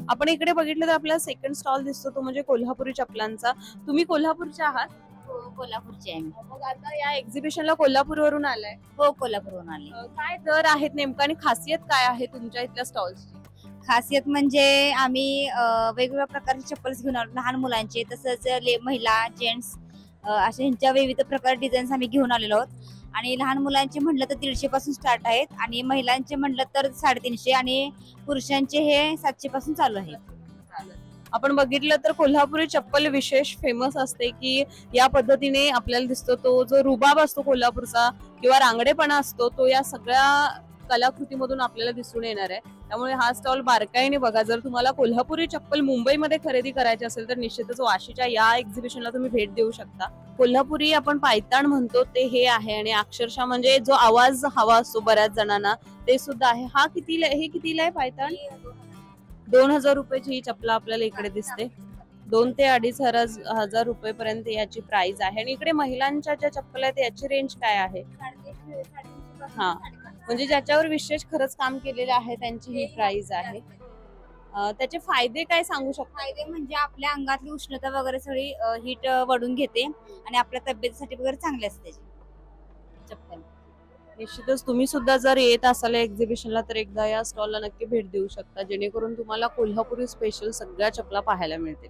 आपण इकडे बघितलं तर आपल्याला सेकंड स्टॉल दिसतो तो म्हणजे कोल्हापुरी चपलांचा. तुम्ही कोल्हापूरचे आहात? हो, कोल्हापूरची आहे मी. मग आता या एक्झिबिशनला कोल्हापूरवरून आलाय. हो, कोल्हापूरहून आले. काय दर आहेत नेमका आणि खासियत काय आहे तुमच्या इथल्या स्टॉल्सची? खासियत म्हणजे आम्ही वेगवेगळ्या प्रकारचे चप्पल्स घेऊन आलो, लहान मुलांचे तसंच महिला जेंट्स असे ह्यांच्या विविध प्रकार डिझाईन्स आम्ही घेऊन आलेलो आहोत. आणि लहान मुलांचे म्हटलं तर 150 पासून स्टार्ट आहेत आणि महिलांचे म्हटलं तर 350 आणि पुरुषांचे हे 700 पासून चालू आहे. आपण बघितलं तर कोल्हापुरी चप्पल विशेष फेमस असते की या पद्धतीने आपल्याला दिसतो तो जो रुबाब असतो कोल्हापूरचा किंवा रांगडेपणा असतो तो या सगळ्या कलाकृतीमधून आपल्याला दिसून येणार आहे. त्यामुळे हा स्टॉल बारकाईने बघा. जर तुम्हाला कोल्हापुरी चप्पल मुंबईमध्ये खरेदी करायची असेल तर निश्चितच वाशीच्या या एक्झिबिशनला तुम्ही भेट देऊ शकता. कोल्हापुरी आपण पायताण म्हणतो ते हे आहे आणि अक्षरशः म्हणजे जो आवाज हवा असतो बऱ्याच जणांना ते सुद्धा आहे. हा कितीला, हे कितीला आहे पायताण? 2000 रुपयाची ही चपला आपल्याला इकडे दिसते. 2 ते 2,500 रुपये पर्यंत याची प्राइस आहे. आणि इकडे महिलांच्या ज्या चप्पल आहेत याची रेंज काय आहे? हा, म्हणजे ज्याच्यावर विशेष खरंच काम केलेलं आहे त्यांची ही प्राइस आहे. त्याचे फायदे काय सांगू शकता? फायदे म्हणजे आपल्या अंगातली उष्णता वगैरे सगळी हीट वढून घेते आणि आपल्या तब्येतीसाठी वगैरे चांगली असते चप्पल. निश्चितच तुम्ही सुद्धा जर येत असाल एक्झिबिशनला तर एकदा या स्टॉलला नक्की भेट देऊ शकता जेणेकरून तुम्हाला कोल्हापुरी स्पेशल सगळ्या चपला पाहायला मिळतील.